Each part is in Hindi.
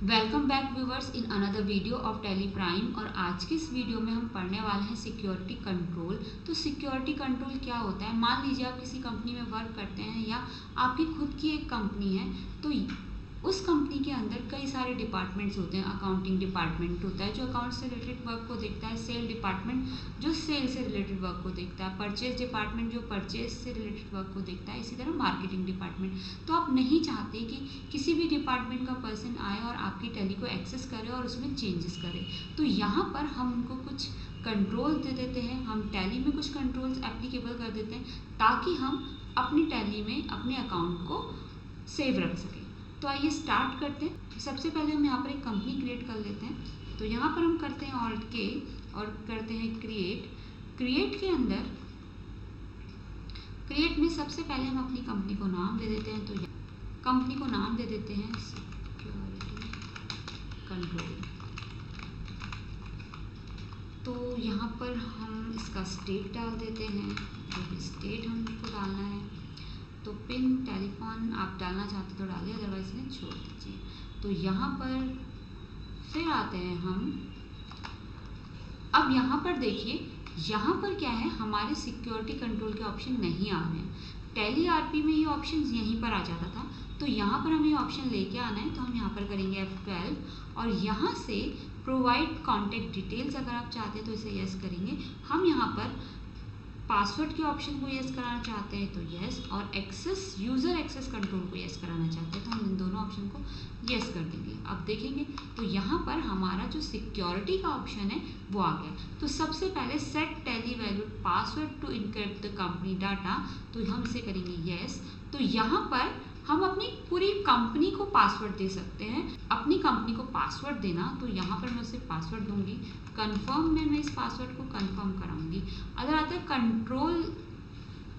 Welcome back viewers in another video of tally prime. और आज की इस वीडियो में हम पढ़ने वाले हैं सिक्योरिटी कंट्रोल। तो सिक्योरिटी कंट्रोल क्या होता है? मान लीजिए आप किसी कंपनी में वर्क करते हैं या आपकी खुद की एक कंपनी है, तो उस कंपनी के अंदर कई सारे डिपार्टमेंट्स होते हैं। अकाउंटिंग डिपार्टमेंट होता है जो अकाउंट से रिलेटेड वर्क को देखता है, सेल डिपार्टमेंट जो सेल से रिलेटेड वर्क को देखता है, परचेज डिपार्टमेंट जो परचेज से रिलेटेड वर्क को देखता है, इसी तरह मार्केटिंग डिपार्टमेंट। तो आप नहीं चाहते कि किसी भी डिपार्टमेंट का पर्सन आए और आपकी टैली को एक्सेस करे और उसमें चेंजेस करे। तो यहाँ पर हम उनको कुछ कंट्रोल दे देते हैं, हम टैली में कुछ कंट्रोल्स एप्लीकेबल कर देते हैं ताकि हम अपनी टैली में अपने अकाउंट को सेव रख सकें। तो आइए स्टार्ट करते हैं। सबसे पहले हम यहाँ पर एक कंपनी क्रिएट कर लेते हैं। तो यहाँ पर हम करते हैं ऑल्ट के और करते हैं क्रिएट के अंदर क्रिएट में सबसे पहले हम अपनी कंपनी को नाम दे देते हैं। तो कंपनी को नाम दे देते हैं सिक्योरिटी कंट्रोल। तो यहाँ पर हम इसका स्टेट डाल देते हैं, जो भी स्टेट हमको डालना है। तो पिन टेलीफोन आप डालना चाहते तो डालिए, अदरवाइज इन्हें छोड़ दीजिए। तो यहाँ पर फिर आते हैं हम। अब यहाँ पर देखिए, यहाँ पर क्या है, हमारे सिक्योरिटी कंट्रोल के ऑप्शन नहीं आ रहे हैं। टैली आरपी में ये ऑप्शन यहीं पर आ जाता था, तो यहाँ पर हमें ऑप्शन लेके आना है। तो हम यहाँ पर करेंगे F12 और यहाँ से प्रोवाइड कॉन्टैक्ट डिटेल्स अगर आप चाहते हैं तो इसे यस करेंगे। हम यहाँ पर पासवर्ड के ऑप्शन को यस कराना चाहते हैं तो यस, और एक्सेस यूज़र एक्सेस कंट्रोल को यस कराना चाहते हैं तो हम इन दोनों ऑप्शन को यस कर देंगे। अब देखेंगे तो यहाँ पर हमारा जो सिक्योरिटी का ऑप्शन है वो आ गया। तो सबसे पहले set Tally value password to encrypt the company data, तो हम इसे करेंगे यस। तो यहाँ पर हम अपनी पूरी कंपनी को पासवर्ड दे सकते हैं। अपनी कंपनी को पासवर्ड देना, तो यहाँ पर मैं उसे पासवर्ड दूंगी। कंफर्म में मैं इस पासवर्ड को कंफर्म कराऊंगी। अगर आता है कंट्रोल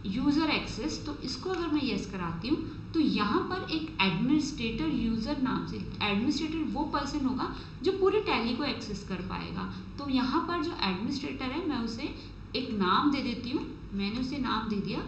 यूज़र एक्सेस, तो इसको अगर मैं यस कराती हूँ तो यहाँ पर एक एडमिनिस्ट्रेटर यूज़र नाम से, एडमिनिस्ट्रेटर वो पर्सन होगा जो पूरी टैली को एक्सेस कर पाएगा। तो यहाँ पर जो एडमिनिस्ट्रेटर है मैं उसे एक नाम दे देती हूँ। मैंने उसे नाम दे दिया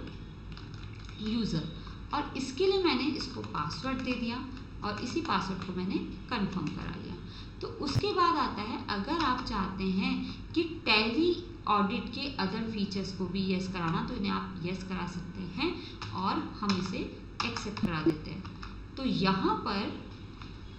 यूज़र, और इसके लिए मैंने इसको पासवर्ड दे दिया और इसी पासवर्ड को मैंने कंफर्म करा लिया। तो उसके बाद आता है, अगर आप चाहते हैं कि टैली ऑडिट के अदर फीचर्स को भी यस कराना, तो इन्हें आप यस करा सकते हैं और हम इसे एक्सेप्ट करा देते हैं। तो यहाँ पर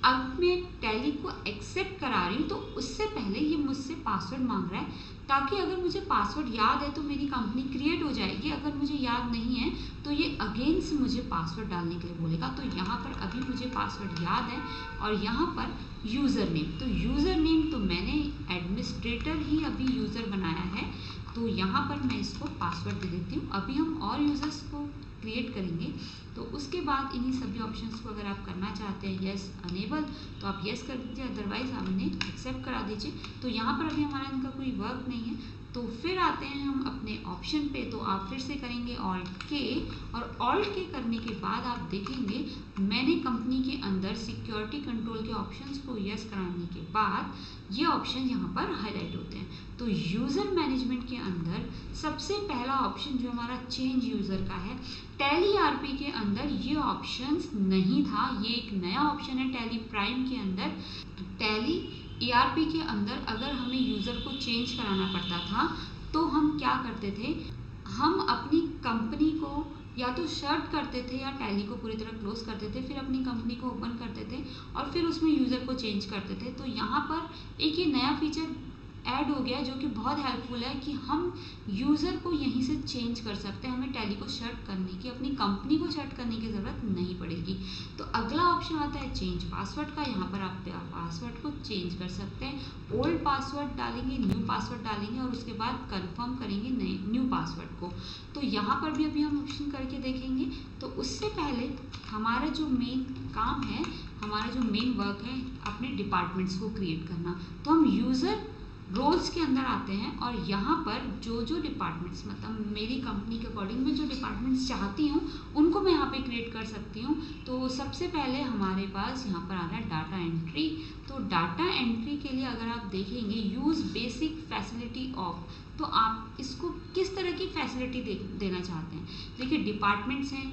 अब मैं टैली को एक्सेप्ट करा रही हूँ, तो उससे पहले ये मुझसे पासवर्ड मांग रहा है, ताकि अगर मुझे पासवर्ड याद है तो मेरी कंपनी क्रिएट हो जाएगी। अगर मुझे याद नहीं है तो ये अगेन से मुझे पासवर्ड डालने के लिए बोलेगा। तो यहाँ पर अभी मुझे पासवर्ड याद है और यहाँ पर यूज़र नेम, तो यूज़र नेम तो मैंने एडमिनिस्ट्रेटर ही अभी यूज़र बनाया है, तो यहाँ पर मैं इसको पासवर्ड दे देती हूँ। अभी हम और यूज़र्स को क्रिएट करेंगे, तो उसके बाद इन्हीं सभी ऑप्शंस को अगर आप करना चाहते हैं यस अनेबल, तो आप यस कर दीजिए, अदरवाइज आप इन्हें एक्सेप्ट करा दीजिए। तो यहाँ पर अभी हमारा इनका कोई वर्क नहीं है। तो फिर आते हैं हम अपने ऑप्शन पे, तो आप फिर से करेंगे ऑल्ट के, और ऑल्ट के करने के बाद आप देखेंगे मैंने कंपनी के अंदर सिक्योरिटी कंट्रोल के ऑप्शंस को यस कराने के बाद ये ऑप्शन यहाँ पर हाईलाइट होते हैं। तो यूज़र मैनेजमेंट के अंदर सबसे पहला ऑप्शन जो हमारा चेंज यूज़र का है, टैली आरपी के अंदर ये ऑप्शंस नहीं था, ये एक नया ऑप्शन है टैली प्राइम के अंदर। टैली ईआरपी के अंदर अगर हमें यूज़र को चेंज कराना पड़ता था तो हम क्या करते थे, हम अपनी कंपनी को या तो शट करते थे या टैली को पूरी तरह क्लोज करते थे, फिर अपनी कंपनी को ओपन करते थे और फिर उसमें यूज़र को चेंज करते थे। तो यहाँ पर एक ये नया फीचर ऐड हो गया जो कि बहुत हेल्पफुल है कि हम यूज़र को यहीं से चेंज कर सकते हैं। हमें टैली को शट करने की, अपनी कंपनी को शट करने की ज़रूरत नहीं पड़ेगी। तो अगला ऑप्शन आता है चेंज पासवर्ड का। यहाँ पर आप पासवर्ड को चेंज कर सकते हैं। ओल्ड पासवर्ड डालेंगे, न्यू पासवर्ड डालेंगे और उसके बाद कंफर्म करेंगे नए न्यू पासवर्ड को। तो यहाँ पर भी अभी हम ऑप्शन करके देखेंगे। तो उससे पहले हमारा जो मेन काम है, हमारा जो मेन वर्क है, अपने डिपार्टमेंट्स को क्रिएट करना। तो हम यूज़र रोल्स के अंदर आते हैं और यहाँ पर जो जो डिपार्टमेंट्स, मतलब मेरी कंपनी के अकॉर्डिंग मैं जो डिपार्टमेंट्स चाहती हूँ उनको मैं यहाँ पे क्रिएट कर सकती हूँ। तो सबसे पहले हमारे पास यहाँ पर आ रहा है डाटा एंट्री। तो डाटा एंट्री के लिए अगर आप देखेंगे यूज़ बेसिक फैसिलिटी ऑफ, तो आप इसको किस तरह की फैसिलिटी देना चाहते हैं। देखिए डिपार्टमेंट्स हैं,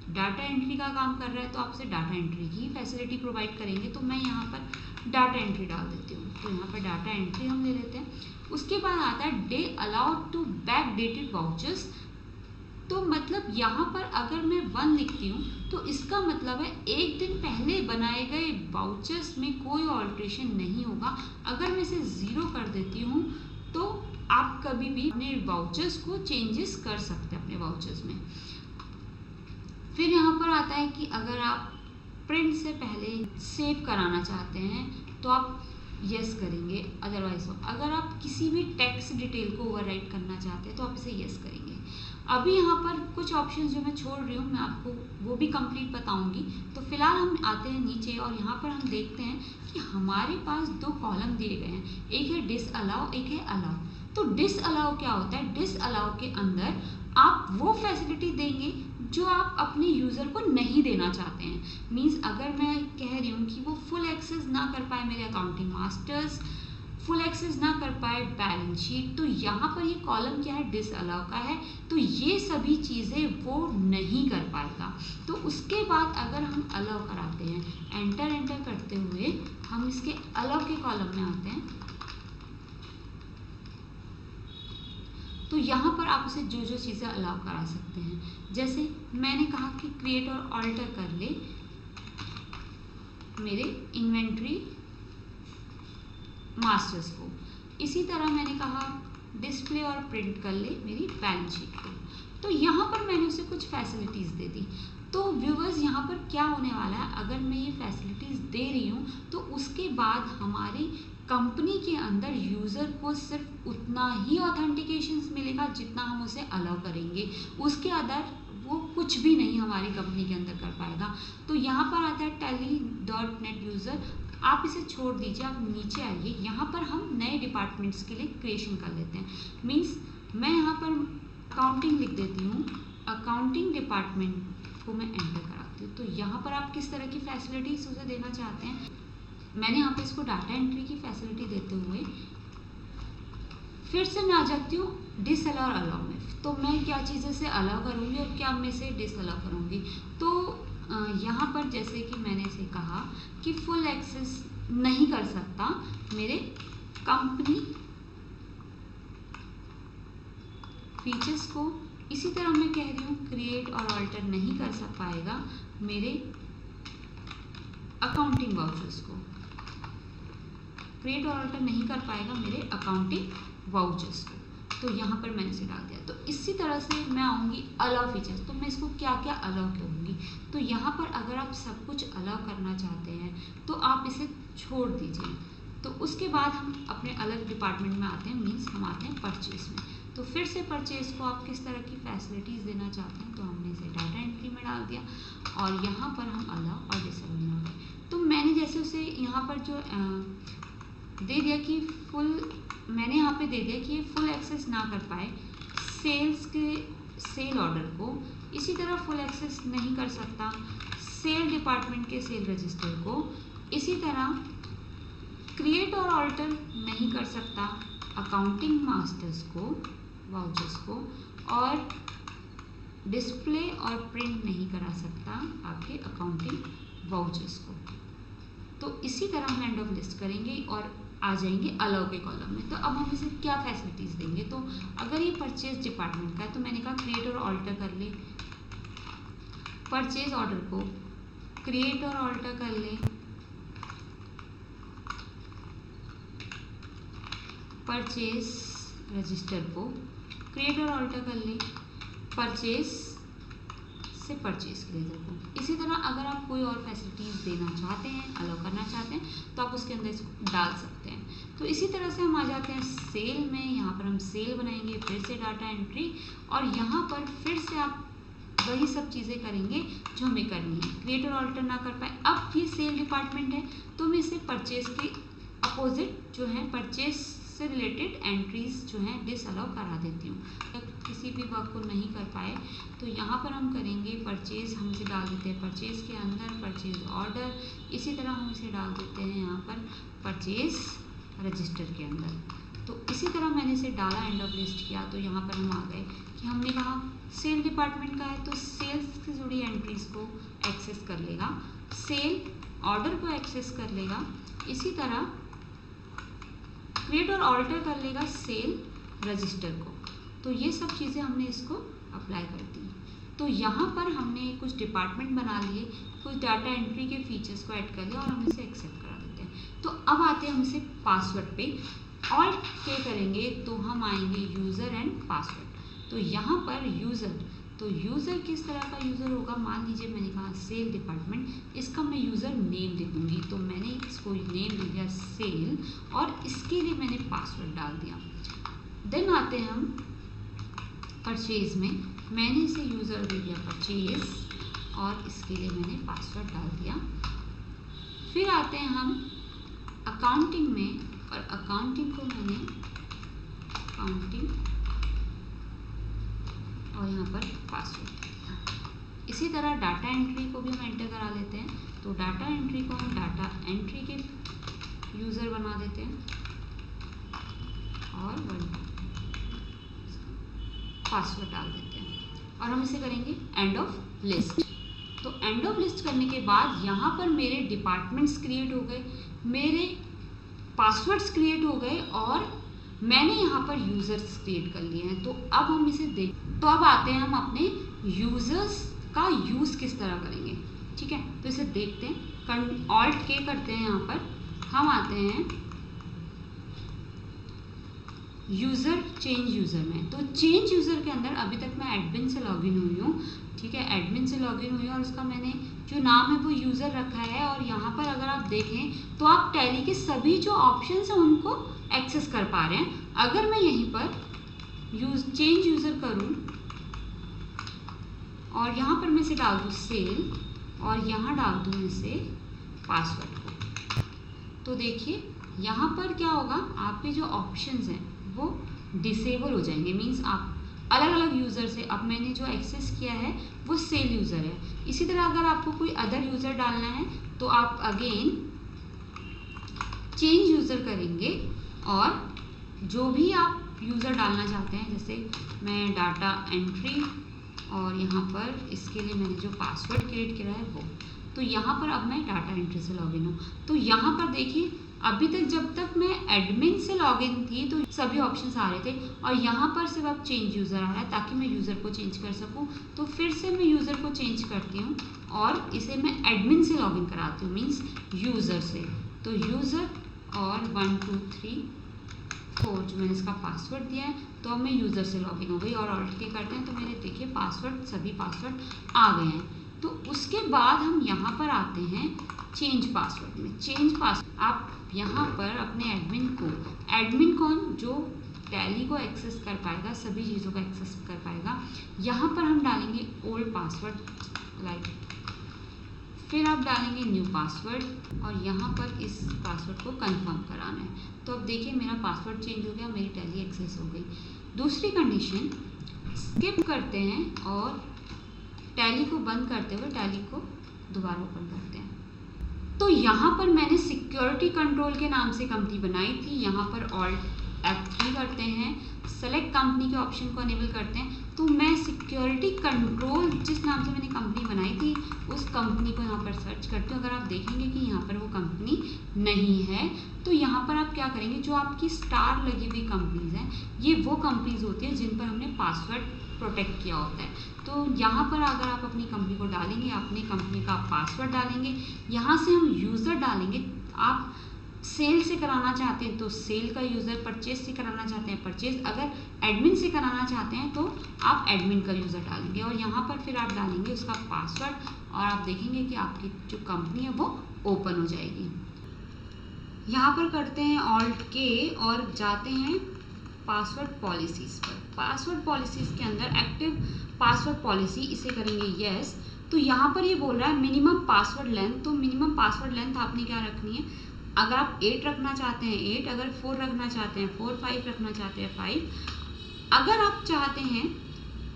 डाटा एंट्री का काम कर रहा है तो आपसे डाटा एंट्री की फैसिलिटी प्रोवाइड करेंगे। तो मैं यहाँ पर डाटा एंट्री डाल देती हूँ। तो यहाँ पर डाटा एंट्री हम ले लेते हैं। उसके बाद आता है day allowed to back dated vouchers. तो मतलब यहाँ पर अगर मैं 1 लिखती हूँ तो इसका मतलब है एक दिन पहले बनाए गए वाउचर्स में कोई ऑल्ट्रेशन नहीं होगा। अगर मैं इसे 0 कर देती हूँ तो आप कभी भी अपने वाउचर्स को चेंजेस कर सकते हैं अपने वाउचर्स में। फिर यहाँ पर आता है कि अगर आप प्रिंट से पहले सेव कराना चाहते हैं तो आप यस करेंगे, अदरवाइज अगर आप किसी भी टेक्स्ट डिटेल को ओवरराइट करना चाहते हैं तो आप इसे यस करेंगे। अभी यहाँ पर कुछ ऑप्शंस जो मैं छोड़ रही हूँ मैं आपको वो भी कंप्लीट बताऊंगी। तो फिलहाल हम आते हैं नीचे और यहाँ पर हम देखते हैं कि हमारे पास 2 कॉलम दिए गए हैं, एक है डिसअलाउ, एक है अलाउ। तो डिसअलाउ क्या होता है? डिसअलाउ के अंदर आप वो फैसिलिटी देंगे जो आप अपने यूज़र को नहीं देना चाहते हैं। मीन्स अगर मैं कह रही हूँ कि वो फुल एक्सेस ना कर पाए मेरे अकाउंटिंग मास्टर्स, फुल एक्सेस ना कर पाए बैलेंस शीट, तो यहाँ पर ये कॉलम क्या है? डिसअलाउ का है। तो ये सभी चीज़ें वो नहीं कर पाएगा। तो उसके बाद अगर हम अलाउ कराते हैं, एंटर करते हुए हम इसके अलाउ के कॉलम में आते हैं, तो यहाँ पर आप उसे जो जो चीज़ें अलाउ करा सकते हैं, जैसे मैंने कहा कि क्रिएट और ऑल्टर कर ले मेरे इन्वेंट्री मास्टर्स को। इसी तरह मैंने कहा डिस्प्ले और प्रिंट कर ले मेरी बैलेंस शीट को। तो यहाँ पर मैंने उसे कुछ फैसिलिटीज़ दे दी। तो व्यूवर्स यहाँ पर क्या होने वाला है, अगर मैं ये फैसिलिटीज़ दे रही हूँ तो उसके बाद हमारी कंपनी के अंदर यूज़र को सिर्फ उतना ही ऑथेंटिकेशंस मिलेगा जितना हम उसे अलाउ करेंगे। उसके अदर वो कुछ भी नहीं हमारी कंपनी के अंदर कर पाएगा। तो यहाँ पर आता है tally.net यूज़र, आप इसे छोड़ दीजिए, आप नीचे आइए। यहाँ पर हम नए डिपार्टमेंट्स के लिए क्रिएशन कर लेते हैं। मीन्स मैं यहाँ पर अकाउंटिंग लिख देती हूँ, अकाउंटिंग डिपार्टमेंट को मैं एंटर कराती हूँ। तो यहाँ पर आप किस तरह की फैसिलिटीज़ उसे देना चाहते हैं, मैंने यहाँ पे इसको डाटा एंट्री की फैसिलिटी देते हुए फिर से मैं आ जाती हूँ डिसअलाउ और अलाउ में। तो मैं क्या चीज़ें से अलाउ करूँगी और क्या मैं इसे डिसअलाउ करूँगी। तो यहाँ पर जैसे कि मैंने इसे कहा कि फुल एक्सेस नहीं कर सकता मेरे कंपनी फीचर्स को। इसी तरह मैं कह रही हूँ क्रिएट और ऑल्टर नहीं कर सक पाएगा मेरे अकाउंटिंग वाउचर्स को, क्रिएट और ऑल्टर नहीं कर पाएगा मेरे अकाउंटिंग वाउचर्स को। तो यहाँ पर मैंने इसे डाल दिया। तो इसी तरह से मैं आऊँगी अलाउ फीचर्स। तो मैं इसको क्या क्या अलाउ करूँगी। तो यहाँ पर अगर आप सब कुछ अलाउ करना चाहते हैं तो आप इसे छोड़ दीजिए। तो उसके बाद हम अपने अलग डिपार्टमेंट में आते हैं, मीन्स हम आते हैं परचेज में। तो फिर से परचेज को आप किस तरह की फैसिलिटीज़ देना चाहते हैं, तो हमने इसे डाटा एंट्री में डाल दिया और यहाँ पर हम अलाउ और डिसअलाउ में आ गए। तो मैंने जैसे उसे यहाँ पर जो दे दिया कि मैंने यहाँ पे दे दिया कि ये फुल एक्सेस ना कर पाए सेल्स के सेल ऑर्डर को, इसी तरह फुल एक्सेस नहीं कर सकता सेल डिपार्टमेंट के सेल रजिस्टर को, इसी तरह क्रिएट और ऑल्टर नहीं कर सकता अकाउंटिंग मास्टर्स को, वाउचर्स को, और डिस्प्ले और प्रिंट नहीं करा सकता आपके अकाउंटिंग वाउचर्स को। तो इसी तरह हम एंड ऑफ लिस्ट करेंगे और आ जाएंगे अलाउ के कॉलम में। तो अब हम इसे क्या फैसिलिटीज़ देंगे। तो अगर ये परचेज डिपार्टमेंट का है तो मैंने कहा क्रिएट और ऑल्टर कर ले परचेज ऑर्डर को, क्रिएट और ऑल्टर कर ले परचेज रजिस्टर को, क्रिएट और ऑल्टर कर ले परचेज से परचेज क्रेडिटर को। इसी तरह अगर आप कोई और फैसिलिटीज़ देना चाहते हैं, अलाउ करना चाहते हैं, तो आप उसके अंदर इसको डाल सकते हैं। तो इसी तरह से हम आ जाते हैं सेल में। यहाँ पर हम सेल बनाएंगे, फिर से डाटा एंट्री, और यहाँ पर फिर से आप वही सब चीज़ें करेंगे जो हमें करनी है। क्रिएट और ऑल्टर ना कर पाए, अब ये सेल डिपार्टमेंट है तो मैं इसे परचेज के अपोजिट जो है परचेज से रिलेटेड एंट्रीज जो हैं डिसअलाउ करा देती हूँ। अगर किसी भी वर्क को नहीं कर पाए तो यहाँ पर हम करेंगे परचेज, हम इसे डाल देते हैं परचेज के अंदर परचेज ऑर्डर, इसी तरह हम इसे डाल देते हैं यहाँ पर परचेज रजिस्टर के अंदर। तो इसी तरह मैंने इसे डाला, एंड ऑफ लिस्ट किया। तो यहाँ पर हम आ गए कि हमने कहा सेल डिपार्टमेंट का है तो सेल्स से जुड़ी एंट्रीज को एक्सेस कर लेगा सेल ऑर्डर को एक्सेस कर लेगा, इसी तरह क्रिएट और ऑल्टर कर लेगा सेल रजिस्टर को। तो ये सब चीज़ें हमने इसको अप्लाई कर दी। तो यहाँ पर हमने कुछ डिपार्टमेंट बना लिए, कुछ डाटा एंट्री के फीचर्स को ऐड कर लिया और हम इसे एक्सेप्ट करा देते हैं। तो अब आते हैं हम इसे पासवर्ड पे। ऑल्ट के करेंगे तो हम आएंगे यूज़र एंड पासवर्ड। तो यहाँ पर यूज़र, तो यूज़र किस तरह का यूज़र होगा, मान लीजिए मैंने कहा सेल डिपार्टमेंट, इसका मैं यूज़र नेम दे दूँगी। तो मैंने इसको नेम दे दिया सेल और इसके लिए मैंने पासवर्ड डाल दिया। देन आते हैं हम परचेज में, मैंने इसे यूज़र दे दिया परचेज और इसके लिए मैंने पासवर्ड डाल दिया। फिर आते हैं हम अकाउंटिंग में और अकाउंटिंग को मैंने अकाउंटिंग और यहाँ पर पासवर्ड। इसी तरह डाटा एंट्री को भी हम एंटर करा लेते हैं। तो डाटा एंट्री को हम डाटा एंट्री के यूज़र बना देते हैं और पासवर्ड डाल देते हैं और हम इसे करेंगे एंड ऑफ लिस्ट। तो एंड ऑफ लिस्ट करने के बाद यहाँ पर मेरे डिपार्टमेंट्स क्रिएट हो गए, मेरे पासवर्ड्स क्रिएट हो गए और मैंने यहाँ पर यूज़र्स क्रिएट कर लिए हैं। तो अब हम इसे तो अब आते हैं हम अपने यूज़र्स का यूज़ किस तरह करेंगे, ठीक है। तो इसे देखते हैं, ऑल्ट के करते हैं, यहाँ पर हम आते हैं यूज़र चेंज यूज़र में। तो चेंज यूज़र के अंदर अभी तक मैं एडमिन से लॉगिन हुई हूँ, ठीक है, एडमिन से लॉगिन हुई और उसका मैंने जो नाम है वो यूज़र रखा है। और यहाँ पर अगर आप देखें तो आप टैली के सभी जो ऑप्शंस हैं उनको एक्सेस कर पा रहे हैं। अगर मैं यहीं पर चेंज यूज़र करूँ और यहाँ पर मैं इसे डाल दूँ सेल और यहाँ डाल दूँ इसे पासवर्ड को, तो देखिए यहाँ पर क्या होगा, आपके जो ऑप्शंस हैं वो डिसेबल हो जाएंगे। मीन्स आप अलग अलग यूज़र से, अब मैंने जो एक्सेस किया है वो सेल यूज़र है। इसी तरह अगर आपको कोई अदर यूज़र डालना है तो आप अगेन चेंज यूज़र करेंगे और जो भी आप यूज़र डालना चाहते हैं, जैसे मैं डाटा एंट्री और यहाँ पर इसके लिए मैंने जो पासवर्ड क्रिएट किया है वो, तो यहाँ पर अब मैं डाटा एंट्री से लॉगिन हूँ। तो यहाँ पर देखिए अभी तक जब तक मैं एडमिन से लॉगिन थी तो सभी ऑप्शंस आ रहे थे और यहाँ पर सिर्फ अब चेंज यूज़र आ रहा है ताकि मैं यूज़र को चेंज कर सकूँ। तो फिर से मैं यूज़र को चेंज करती हूँ और इसे मैं एडमिन से लॉगिन कराती हूँ, मीन्स यूज़र से। तो यूज़र और 1 2 3 4 जो मैंने इसका पासवर्ड दिया है, तो अब मैं यूज़र से लॉगिन हो गई और ऑल्ट के करते हैं तो मेरे देखिए पासवर्ड, सभी पासवर्ड आ गए हैं। तो उसके बाद हम यहाँ पर आते हैं चेंज पासवर्ड में। चेंज पासवर्ड आप यहाँ पर अपने एडमिन कौन, जो टैली को एक्सेस कर पाएगा, सभी चीज़ों को एक्सेस कर पाएगा, यहाँ पर हम डालेंगे ओल्ड पासवर्ड लाइक, फिर आप डालेंगे न्यू पासवर्ड और यहाँ पर इस पासवर्ड को कंफर्म कराना है। तो अब देखिए मेरा पासवर्ड चेंज हो गया, मेरी टैली एक्सेस हो गई। दूसरी कंडीशन स्किप करते हैं और टैली को बंद करते हुए टैली को दोबारा ओपन करते हैं। तो यहाँ पर मैंने सिक्योरिटी कंट्रोल के नाम से कंपनी बनाई थी, यहाँ पर ऑल्ट F3 करते हैं, सेलेक्ट कंपनी के ऑप्शन को अनेबल करते हैं। तो मैं सिक्योरिटी कंट्रोल जिस नाम से मैंने कंपनी बनाई थी उस कंपनी को यहाँ पर सर्च करते हो। अगर आप देखेंगे कि यहाँ पर वो कंपनी नहीं है तो यहाँ पर आप क्या करेंगे, जो आपकी स्टार लगी हुई कंपनीज हैं ये वो कंपनीज होती है जिन पर हमने पासवर्ड प्रोटेक्ट किया होता है। तो यहाँ पर अगर आप अपनी कंपनी को डालेंगे, अपनी कंपनी का पासवर्ड डालेंगे, यहाँ से हम यूज़र डालेंगे। आप सेल से कराना चाहते हैं तो सेल का यूज़र, परचेज से कराना चाहते हैं परचेज, अगर एडमिन से कराना चाहते हैं तो आप एडमिन का यूज़र डालेंगे और यहाँ पर फिर आप डालेंगे उसका पासवर्ड और आप देखेंगे कि आपकी जो कंपनी है वो ओपन हो जाएगी। यहाँ पर करते हैं ऑल्ट के और जाते हैं पासवर्ड पॉलिसीज़ पर। पासवर्ड पॉलिसीज़ के अंदर एक्टिव पासवर्ड पॉलिसी, इसे करेंगे यस। तो यहाँ पर ये बोल रहा है मिनिमम पासवर्ड लेंथ। तो मिनिमम पासवर्ड लेंथ आपने क्या रखनी है, अगर आप 8 रखना चाहते हैं 8, अगर 4 रखना चाहते हैं 4, 5 रखना चाहते हैं 5। अगर आप चाहते हैं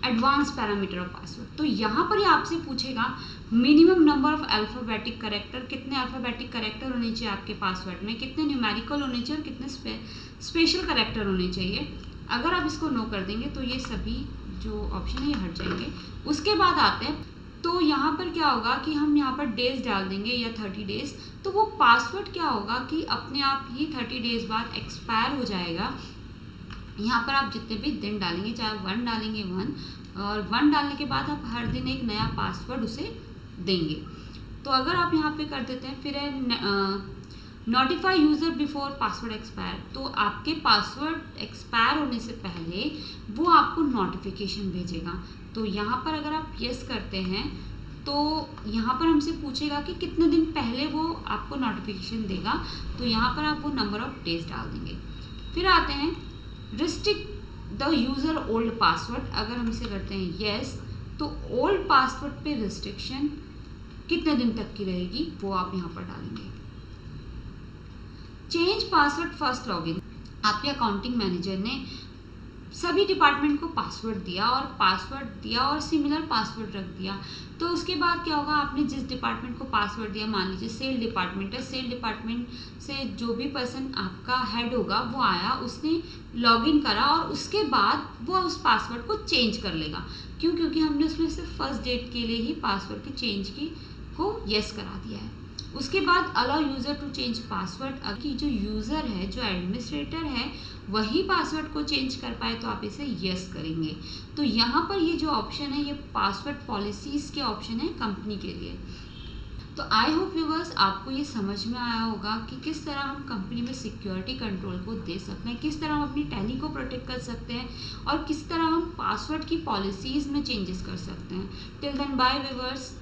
एडवांस पैरामीटर ऑफ पासवर्ड तो यहाँ पर ही आपसे पूछेगा minimum number of alphabetic character, कितने अल्फ़ाबेटिक कैरेक्टर होने चाहिए आपके पासवर्ड में, कितने न्यूमेरिकल होने चाहिए और कितने स्पेशल कैरेक्टर होने चाहिए। अगर आप इसको नो कर देंगे तो ये सभी जो ऑप्शन है ये हट जाएंगे। उसके बाद आते हैं तो यहाँ पर क्या होगा कि हम यहाँ पर डेज डाल देंगे या 30 डेज, तो वो पासवर्ड क्या होगा कि अपने आप ही 30 डेज बाद एक्सपायर हो जाएगा। यहाँ पर आप जितने भी दिन डालेंगे, चाहे 1 डालेंगे 1, और 1 डालने के बाद आप हर दिन एक नया पासवर्ड उसे देंगे। तो अगर आप यहाँ पे कर देते हैं, फिर है notify user before password expire, तो आपके पासवर्ड एक्सपायर होने से पहले वो आपको नोटिफिकेशन भेजेगा। तो यहाँ पर अगर आप यस करते हैं तो यहाँ पर हमसे पूछेगा कि कितने दिन पहले वो आपको नोटिफिकेशन देगा, तो यहाँ पर आप वो नंबर ऑफ डेज डाल देंगे। फिर आते हैं restrict the user old password, अगर हम इसे करते हैं यस, तो ओल्ड पासवर्ड पे रिस्ट्रिक्शन कितने दिन तक की रहेगी वो आप यहाँ पर डालेंगे। चेंज पासवर्ड फर्स्ट लॉगिन, आपके अकाउंटिंग मैनेजर ने सभी डिपार्टमेंट को पासवर्ड दिया और सिमिलर पासवर्ड रख दिया, तो उसके बाद क्या होगा, आपने जिस डिपार्टमेंट को पासवर्ड दिया, मान लीजिए सेल डिपार्टमेंट है, सेल डिपार्टमेंट से जो भी पर्सन आपका हेड होगा वो आया, उसने लॉगिन करा और उसके बाद वो उस पासवर्ड को चेंज कर लेगा। क्यों? क्योंकि हमने उसमें सिर्फ फर्स्ट डेट के लिए ही पासवर्ड की चेंज को यस करा दिया है। उसके बाद allow user to change password, कि जो यूज़र है, जो एडमिनिस्ट्रेटर है, वही पासवर्ड को चेंज कर पाए तो आप इसे यस करेंगे। तो यहाँ पर ये जो ऑप्शन है ये पासवर्ड पॉलिसीज़ के ऑप्शन है कंपनी के लिए। तो आई होप व्यूअर्स आपको ये समझ में आया होगा कि किस तरह हम कंपनी में सिक्योरिटी कंट्रोल को दे सकते हैं, किस तरह हम अपनी टैली को प्रोटेक्ट कर सकते हैं और किस तरह हम पासवर्ड की पॉलिसीज़ में चेंजेस कर सकते हैं। Till then bye viewers.